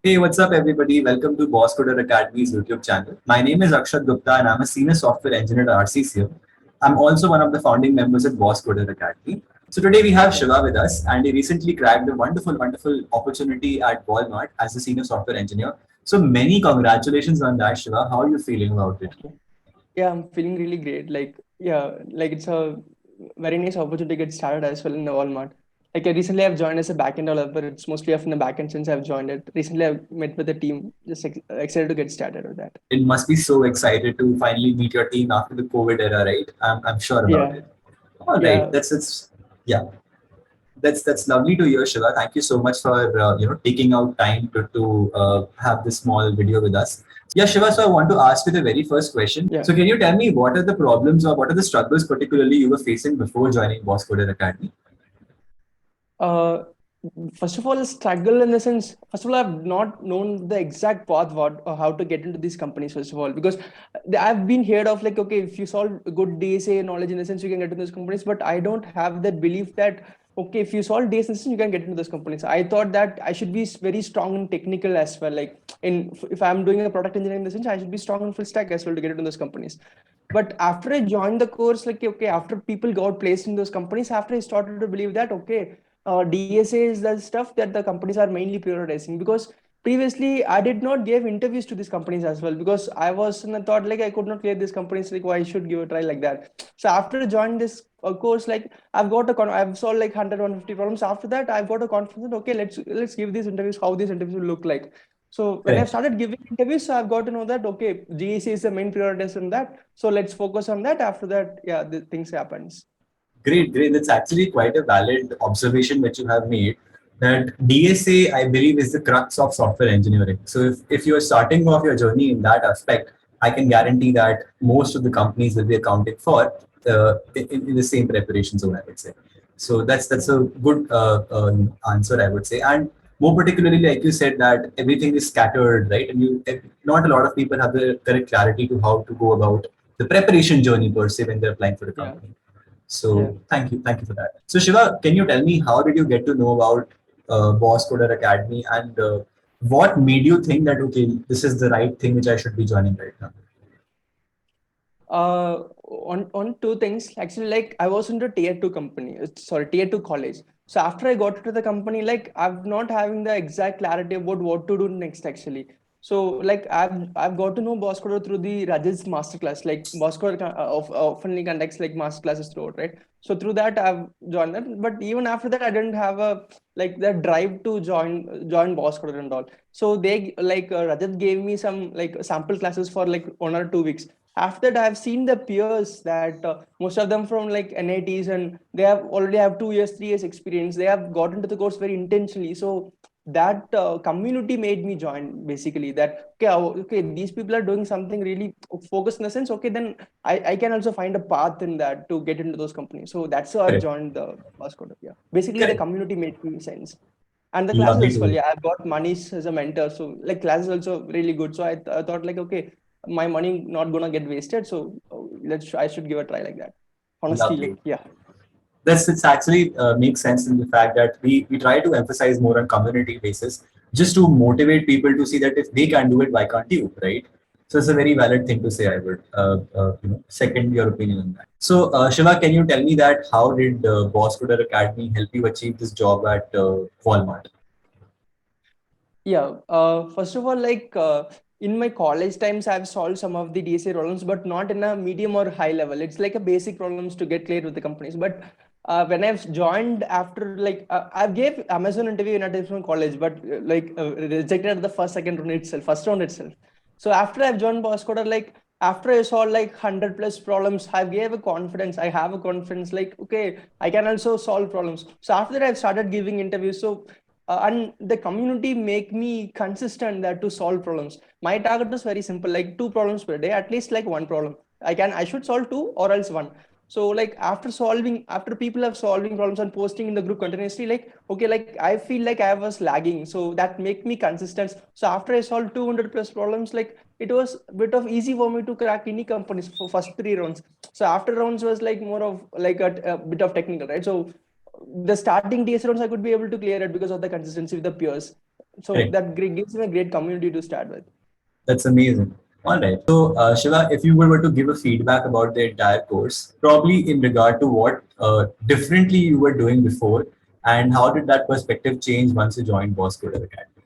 Hey, what's up, everybody? Welcome to Bosscoder Academy's YouTube channel. My name is Akshat Gupta, and I'm a senior software engineer at Arcesium. I'm also one of the founding members at Bosscoder Academy. So today we have Shiva with us, and he recently cracked a wonderful opportunity at Walmart as a senior software engineer. So many congratulations on that, Shiva. How are you feeling about it? Okay. Yeah, I'm feeling really great. It's a very nice opportunity to get started as well in the Walmart. Recently I've joined as a backend developer. It's mostly from the backend since I've joined it. Recently I've met with the team. Just excited to get started with that. It must be so excited to finally meet your team after the COVID era, right? I'm sure about Yeah, it. All right, yeah. that's it's yeah. That's lovely to hear, Shiva. Thank you so much for taking out time to have this small video with us. Yeah, Shiva. So I want to ask you the very first question. Yeah. So can you tell me what are the problems or what are the struggles particularly you were facing before joining Bosscoder Academy? Uh, First of all, struggle in the sense, first of all, I've not known the exact path what or how to get into these companies, first of all, because I've been heard of like, okay, if you solve good DSA knowledge in the sense you can get into those companies, but I don't have that belief that, okay, if you solve DSA in the sense you can get into those companies. I thought that I should be very strong in technical as well. Like if I'm doing a product engineering in the sense, I should be strong in full stack as well to get into those companies. But after I joined the course, like, okay, after people got placed in those companies, after I started to believe that, okay, DSA is the stuff that the companies are mainly prioritizing, because previously I did not give interviews to these companies as well, because I was in the thought like I could not clear these companies, like why I should give a try like that. So after I joined this course, like I've solved like 100 problems. After that I've got a confidence that, okay, let's give these interviews, how these interviews will look like. So when I've Correct. started giving interviews, so I've got to know that, okay, GSA is the main priority in that, so let's focus on that. After that, yeah, the things happens. Great, great. That's actually quite a valid observation which you have made. That DSA, I believe, is the crux of software engineering. So if you're starting off your journey in that aspect, I can guarantee that most of the companies will be accounting for in the same preparation zone, I would say. So that's Yeah. a good answer, I would say. And more particularly, like you said, that everything is scattered, right? And not a lot of people have the correct clarity to how to go about the preparation journey per se when they're applying for a Yeah. company. Yeah. So thank you for that. So Shiva, can you tell me how did you get to know about Boss Coder Academy and what made you think that okay, this is the right thing which I should be joining right now? On two things actually. Like I was into tier 2 company, sorry, tier 2 college. So after I got to the company, like I'm not having the exact clarity about what to do next actually. So like I've got to know Bosscoder through the Rajat's masterclass. Like Bosscoder oftenly conducts like masterclasses throughout, right? So through that I've joined that. But even after that, I didn't have a like that drive to join Bosscoder and all. So they like Rajat gave me some like sample classes for like 1 or 2 weeks. After that I've seen the peers that most of them from like NITs, and they have already have 2 years 3 years experience. They have got into the course very intentionally. So that community made me join, basically, that okay, okay, these people are doing something really focused in the sense, okay, then I can also find a path in that to get into those companies. So that's how I've Correct. joined the Bosscoder. Yeah, basically the Correct. community made me sense. And the classes Lovely as to well. hear. Yeah, I've got Manish as a mentor, so like classes also really good. So I thought like, okay, my money not gonna get wasted, so I should give a try like that. Honestly, Lovely. like, yeah. This it's actually makes sense in the fact that we try to emphasize more on community basis just to motivate people to see that if they can do it, why can't you, right? So it's a very valid thing to say. I would second your opinion on that. So Shiva, can you tell me that how did Boss Coder Academy help you achieve this job at Walmart? Yeah. First of all, in my college times, I've solved some of the DSA problems, but not in a medium or high level. It's like a basic problems to get clear with the companies. But when I've joined after, I gave Amazon interview in a different college, but rejected at the second round itself, first round itself. So after I've joined Bosscoder, like after I solved like 100 plus problems, I gave a confidence. I have a confidence, like, okay, I can also solve problems. So after that, I've started giving interviews. So and the community make me consistent that to solve problems. My target is very simple, like 2 problems per day, at least like 1 problem. I should solve 2 or else 1. So like after people have solving problems and posting in the group continuously, like, okay, like I feel like I was lagging, so that make me consistent. So after I solved 200 plus problems, like it was a bit of easy for me to crack any companies for first 3 rounds. So after rounds was like more of like a bit of technical, right? So the starting DS rounds I could be able to clear it because of the consistency with the peers. So Correct. that gives me a great community to start with. That's amazing. All right. So, Shiva, if you were to give a feedback about the entire course, probably in regard to what differently you were doing before, and how did that perspective change once you joined Bosscoder Academy?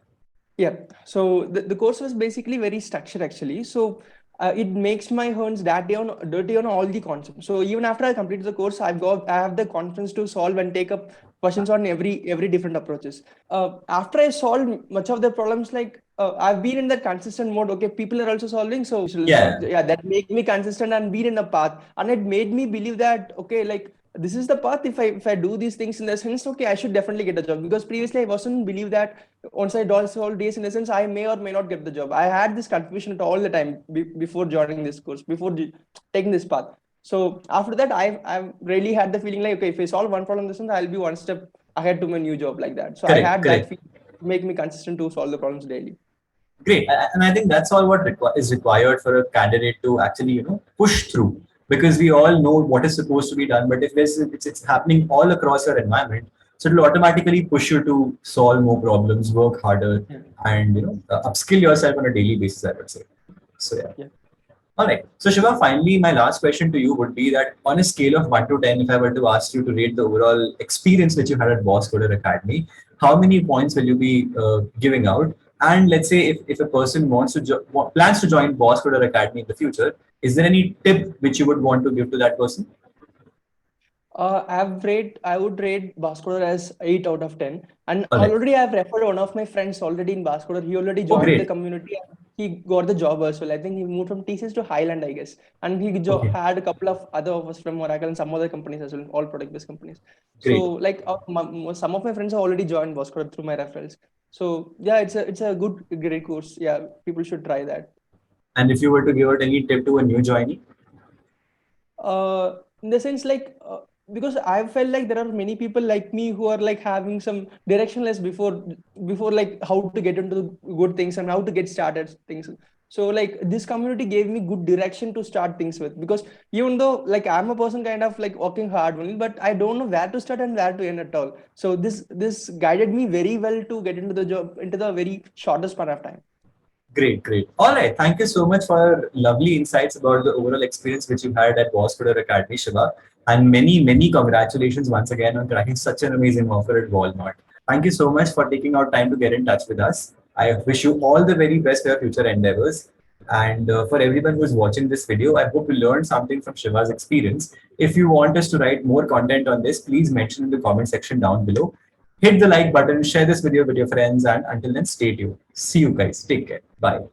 Yeah. So the course was basically very structured actually. So it makes my hands dirty on all the concepts. So even after I completed the course, I have the confidence to solve and take up questions on every different approaches. After I solved much of the problems, like I've been in that consistent mode. Okay, people are also solving, so Yeah. yeah, that make me consistent and be in a path, and it made me believe that okay, like this is the path. If I do these things in the sense, okay, I should definitely get a job, because previously I wasn't believe that once I do all days in a sense, I may or may not get the job. I had this confusion at all the time before joining this course, before taking this path. So after that, I've really had the feeling like okay, if I solve one problem in this sense, I'll be one step ahead to my new job like that. So I Correct. had that Correct. feeling to make me consistent to solve the problems daily. Great. And I think that's all what is required for a candidate to actually, push through, because we all know what is supposed to be done. But if it's happening all across your environment, so it will automatically push you to solve more problems, work harder, Yeah. and upskill yourself on a daily basis, I would say. So yeah. Yeah. All right. So Shiva, finally, my last question to you would be that on a scale of 1 to 10, if I were to ask you to rate the overall experience which you had at Bosscoder Academy, how many points will you be giving out? And let's say if a person plans to join Bosscoder Academy in the future, is there any tip which you would want to give to that person? I would rate Bosscoder as 8 out of 10. And All right. already I've referred one of my friends already in Bosscoder. He already Oh, joined the great. community and he got the job as well. I think he moved from TCS to Highland, I guess. And he Okay. had a couple of other offers from Oracle and some other companies as well, all product-based companies. So Great. like some of my friends have already joined Bosscoder through my referrals. So yeah, it's a great course. Yeah, people should try that. And if you were to give out any tip to a new joinee? In the sense like because I felt like there are many people like me who are like having some directionless before like how to get into good things and how to get started things. So like this community gave me good direction to start things with, because even though like I'm a person kind of like working hard only, but I don't know where to start and where to end at all. So this guided me very well to get into the job into the very shortest span of time. Great, great. All right. Thank you so much for lovely insights about the overall experience which you had at Bosscoder Academy, Shiva. And many, many congratulations once again on cracking such an amazing offer at Walmart. Thank you so much for taking out time to get in touch with us. I wish you all the very best for your future endeavors. And for everyone who's watching this video, I hope you learned something from Shiva's experience. If you want us to write more content on this, please mention in the comment section down below. Hit the like button, share this video with your friends, and until then, stay tuned. See you guys. Take care. Bye.